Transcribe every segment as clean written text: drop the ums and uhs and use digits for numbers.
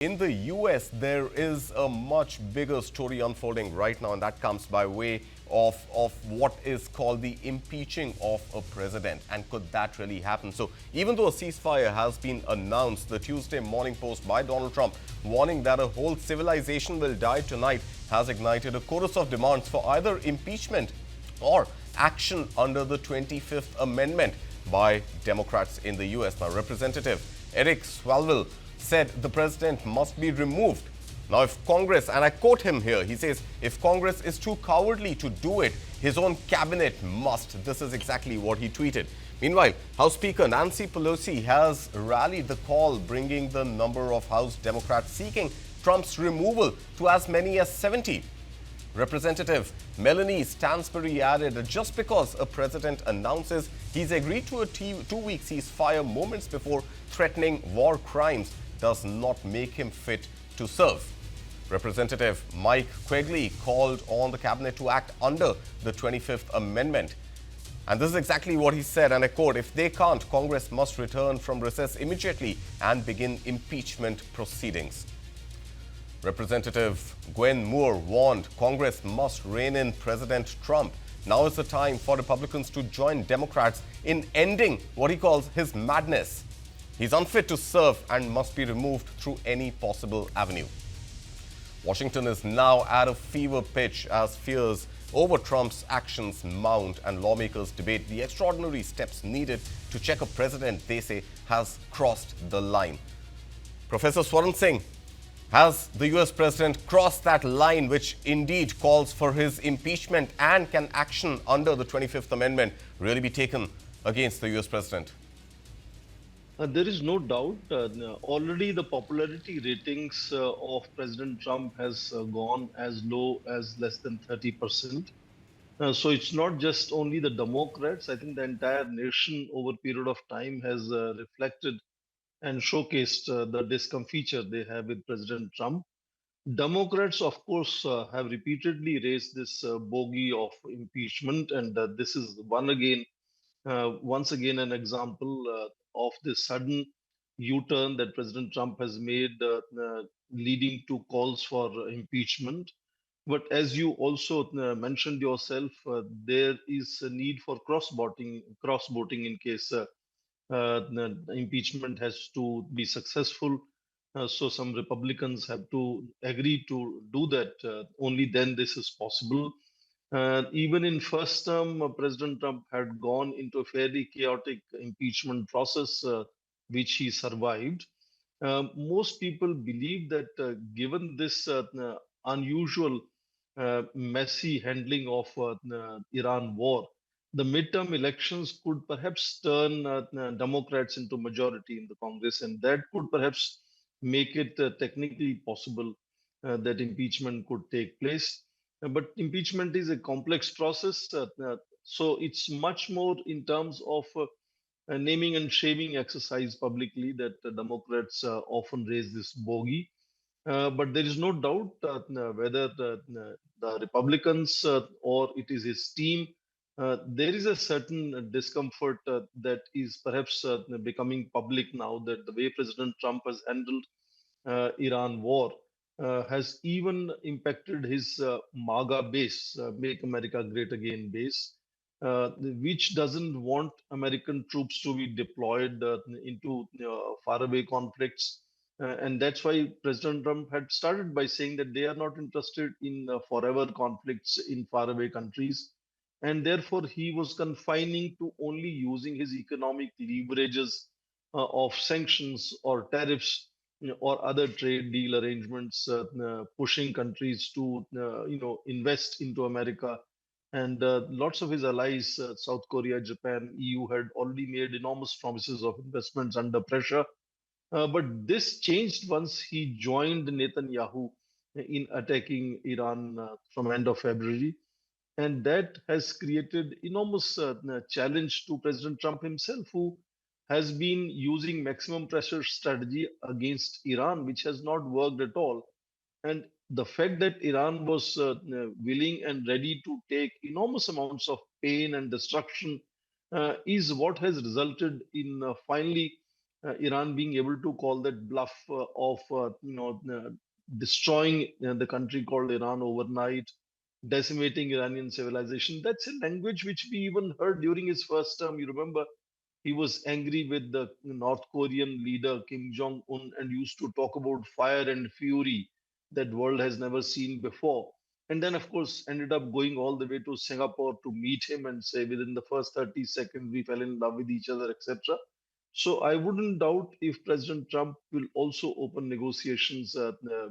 In the US, there is a much bigger story unfolding right now, and that comes by way of what is called the impeaching of a president. And could that really happen? So, even though a ceasefire has been announced, the Tuesday Morning Post by Donald Trump, warning that a whole civilization will die tonight, has ignited a chorus of demands for either impeachment or action under the 25th Amendment by Democrats in the US. Now, Representative Eric Swalwell said the president must be removed. Now, if Congress, and I quote him here, he says, if Congress is too cowardly to do it, his own cabinet must. This is exactly what he tweeted. Meanwhile, House Speaker Nancy Pelosi has rallied the call, bringing the number of House Democrats seeking Trump's removal to as many as 70. Representative Melanie Stansbury added that just because a president announces he's agreed to a two-week ceasefire moments before threatening war crimes does not make him fit to serve. Representative Mike Quigley called on the cabinet to act under the 25th Amendment. And this is exactly what he said, and I quote, if they can't, Congress must return from recess immediately and begin impeachment proceedings. Representative Gwen Moore warned Congress must rein in President Trump. Now is the time for Republicans to join Democrats in ending what he calls his madness. He's unfit to serve and must be removed through any possible avenue. Washington is now at a fever pitch as fears over Trump's actions mount and lawmakers debate the extraordinary steps needed to check a president they say has crossed the line. Professor Swaran Singh, has the US president crossed that line which indeed calls for his impeachment, and can action under the 25th Amendment really be taken against the US president? There is no doubt. Already the popularity ratings of President Trump has gone as low as less than 30%. So it's not just only the Democrats. I think the entire nation over a period of time has reflected and showcased the discomfiture they have with President Trump. Democrats, of course, have repeatedly raised this bogey of impeachment, and this is once again, an example of the sudden U-turn that President Trump has made, leading to calls for impeachment. But as you also mentioned yourself, there is a need for cross-voting in case the impeachment has to be successful. So some Republicans have to agree to do that. Only then this is possible. Even in first term, President Trump had gone into a fairly chaotic impeachment process, which he survived. Most people believe that given this unusual, messy handling of Iran war, the midterm elections could perhaps turn Democrats into majority in the Congress, and that could perhaps make it technically possible that impeachment could take place. But impeachment is a complex process, so it's much more in terms of a naming and shaming exercise publicly that the Democrats often raise this bogey. But there is no doubt whether the Republicans or it is his team, there is a certain discomfort that is perhaps becoming public now that the way President Trump has handled Iran war has even impacted his MAGA base, Make America Great Again base, which doesn't want American troops to be deployed into faraway conflicts. And that's why President Trump had started by saying that they are not interested in forever conflicts in faraway countries. And therefore, he was confining to only using his economic leverages of sanctions or tariffs, or other trade deal arrangements, pushing countries to invest into America. And lots of his allies, South Korea, Japan, EU, had already made enormous promises of investments under pressure. But this changed once he joined Netanyahu in attacking Iran from end of February, and that has created enormous challenge to President Trump himself, who has been using maximum pressure strategy against Iran, which has not worked at all. And the fact that Iran was willing and ready to take enormous amounts of pain and destruction is what has resulted in finally Iran being able to call that bluff of destroying the country called Iran overnight, decimating Iranian civilization. That's a language which we even heard during his first term. You remember, he was angry with the North Korean leader Kim Jong Un and used to talk about fire and fury that world has never seen before. And then, of course, ended up going all the way to Singapore to meet him and say within the first 30 seconds we fell in love with each other, etc. So I wouldn't doubt if President Trump will also open negotiations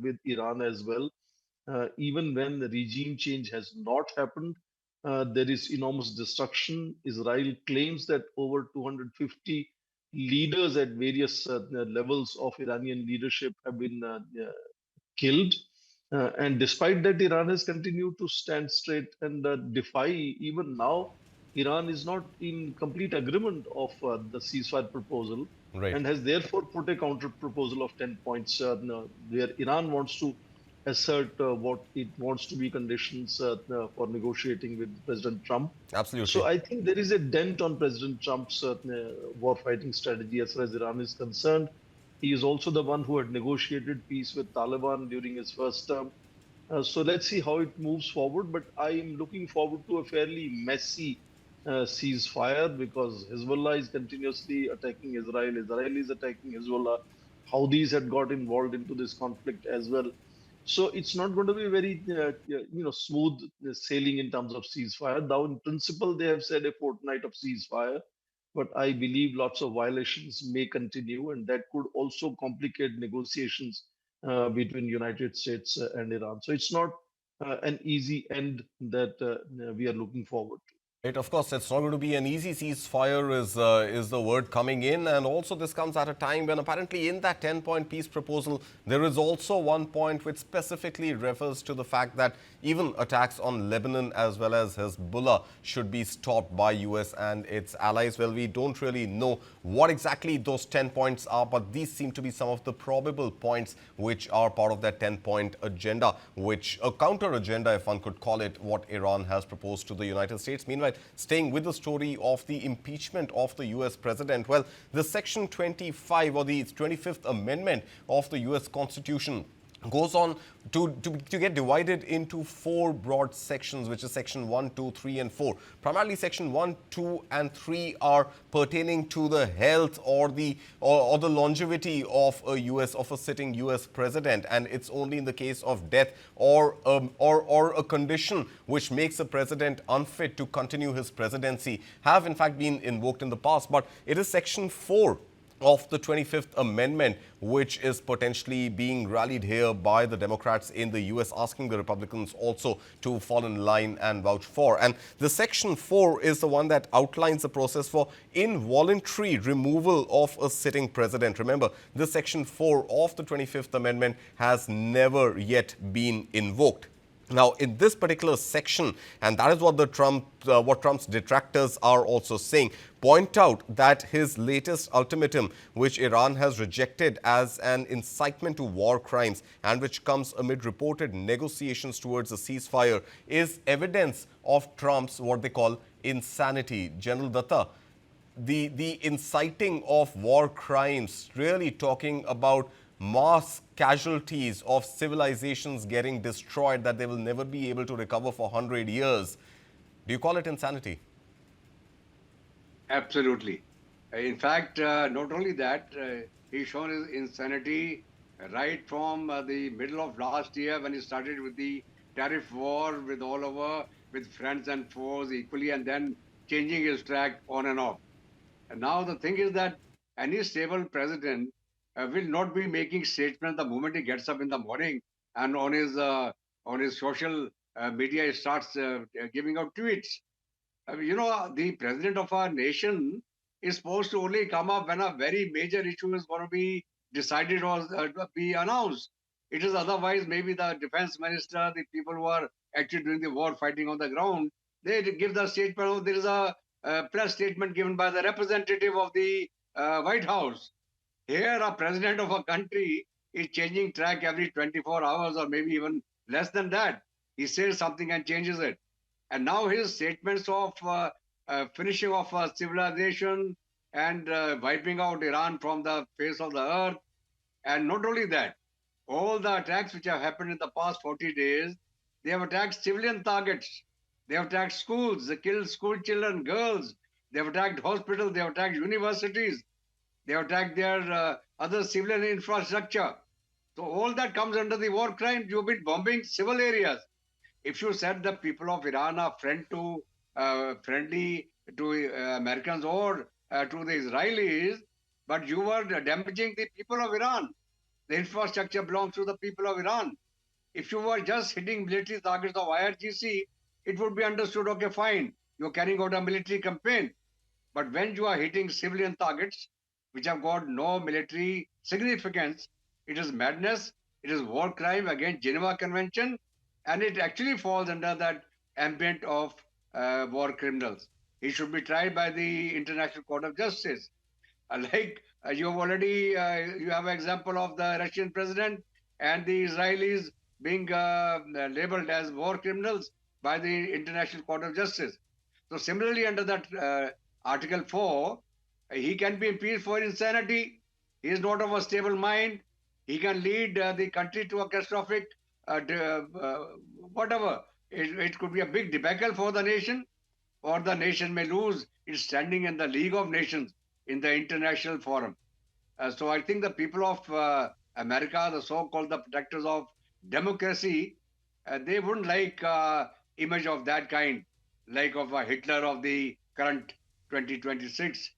with Iran as well. Even when the regime change has not happened, there is enormous destruction. Israel claims that over 250 leaders at various levels of Iranian leadership have been killed. And despite that, Iran has continued to stand straight and defy. Even now, Iran is not in complete agreement of the ceasefire proposal Right. and has therefore put a counter proposal of 10 points where Iran wants to assert what it wants to be conditions for negotiating with President Trump. So Absolutely. I think there is a dent on President Trump's war fighting strategy as far as Iran is concerned. He is also the one who had negotiated peace with Taliban during his first term. So let's see how it moves forward. But I am looking forward to a fairly messy ceasefire because Hezbollah is continuously attacking Israel. Israel is attacking Hezbollah. Houthis had got involved into this conflict as well. So it's not going to be very, smooth sailing in terms of ceasefire. Now, in principle, they have said a fortnight of ceasefire, but I believe lots of violations may continue, and that could also complicate negotiations between United States and Iran. So it's not an easy end that we are looking forward to. Right, of course, it's not going to be an easy ceasefire, is the word coming in. And also, this comes at a time when apparently in that 10-point peace proposal, there is also one point which specifically refers to the fact that even attacks on Lebanon as well as Hezbollah should be stopped by US and its allies. Well, we don't really know what exactly those 10 points are, but these seem to be some of the probable points which are part of that 10-point agenda, which a counter agenda, if one could call it, what Iran has proposed to the United States. Meanwhile, staying with the story of the impeachment of the US president, well, the Section 25 or the 25th Amendment of the US Constitution goes on to get divided into four broad sections, which is section 1, 2, 3, and 4. Primarily, section 1, 2, and 3 are pertaining to the health or the longevity of a sitting US president, and it's only in the case of death or a condition which makes a president unfit to continue his presidency have in fact been invoked in the past. But it is section 4 of the 25th Amendment, which is potentially being rallied here by the Democrats in the US, asking the Republicans also to fall in line and vouch for. And the Section 4 is the one that outlines the process for involuntary removal of a sitting president. Remember, this Section 4 of the 25th Amendment has never yet been invoked. Now, in this particular section, and that is what what Trump's detractors are also saying, point out that his latest ultimatum, which Iran has rejected as an incitement to war crimes and which comes amid reported negotiations towards a ceasefire, is evidence of Trump's what they call insanity. General Datta, the inciting of war crimes, really talking about mass casualties of civilizations getting destroyed that they will never be able to recover for 100 years. Do you call it insanity? Absolutely. In fact, not only that, he's shown his insanity right from the middle of last year when he started with the tariff war with all over, with friends and foes equally, and then changing his track on and off. And now the thing is that any stable president will not be making statements the moment he gets up in the morning and on his social media he starts giving out tweets. The president of our nation is supposed to only come up when a very major issue is going to be decided or be announced. It is otherwise maybe the defense minister, the people who are actually doing the war fighting on the ground, they give the statement. Oh, there is a press statement given by the representative of the White House. Here, a president of a country is changing track every 24 hours or maybe even less than that. He says something and changes it. And now his statements of finishing of civilization, and wiping out Iran from the face of the earth. And not only that, all the attacks which have happened in the past 40 days, they have attacked civilian targets. They have attacked schools, they killed school children, girls. They have attacked hospitals, they have attacked universities. They have attacked their other civilian infrastructure. So all that comes under the war crimes. You've been bombing civil areas. If you said the people of Iran are friendly to Americans or to the Israelis, but you were damaging the people of Iran. The infrastructure belongs to the people of Iran. If you were just hitting military targets of IRGC, it would be understood, okay, fine, you're carrying out a military campaign. But when you are hitting civilian targets, which have got no military significance, it is madness, it is war crime against Geneva Convention, and it actually falls under that ambient of war criminals. He should be tried by the International Court of Justice. You have already, you have an example of the Russian president and the Israelis being labeled as war criminals by the International Court of Justice. So similarly, under that Article 4, he can be impeached for insanity. He is not of a stable mind. He can lead the country to a catastrophic, whatever. It could be a big debacle for the nation, or the nation may lose its standing in the League of Nations in the international forum. So I think the people of America, the so-called the protectors of democracy, they wouldn't like image of that kind, like of a Hitler of the current 2026,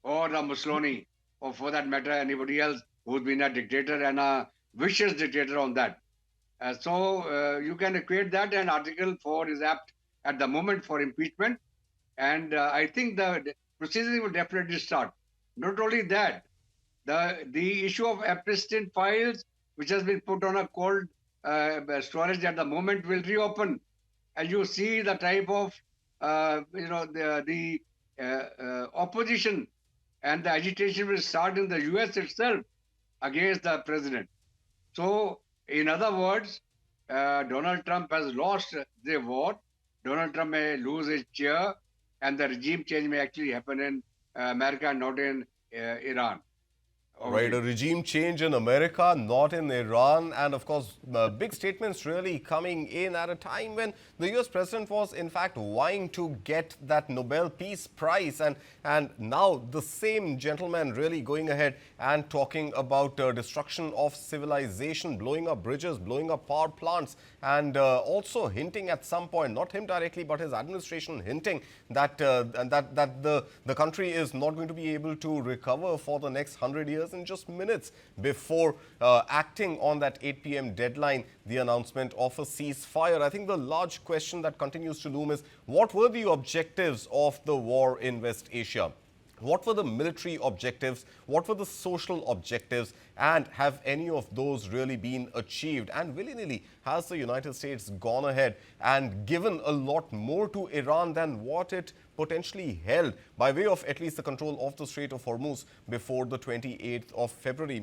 or a Mussolini, or for that matter, anybody else who's been a dictator and a vicious dictator on that. So you can equate that, and Article 4 is apt at the moment for impeachment. And I think the proceedings will definitely start. Not only that, the issue of Epstein files, which has been put on a cold storage at the moment, will reopen. And you see the type of, the opposition and the agitation will start in the US itself against the president. So, in other words, Donald Trump has lost the vote. Donald Trump may lose his chair, and the regime change may actually happen in America and not in Iran. Right, a regime change in America, not in Iran. And of course, big statements really coming in at a time when the US president was in fact vying to get that Nobel Peace Prize. And now the same gentleman really going ahead and talking about destruction of civilization, blowing up bridges, blowing up power plants, and also hinting at some point, not him directly, but his administration hinting that the country is not going to be able to recover for the next 100 years, in just minutes before acting on that 8 p.m. deadline, the announcement of a ceasefire. I think the large question that continues to loom is, what were the objectives of the war in West Asia? What were the military objectives? What were the social objectives? And have any of those really been achieved? And willy-nilly, has the United States gone ahead and given a lot more to Iran than what it potentially held by way of at least the control of the Strait of Hormuz before the 28th of February?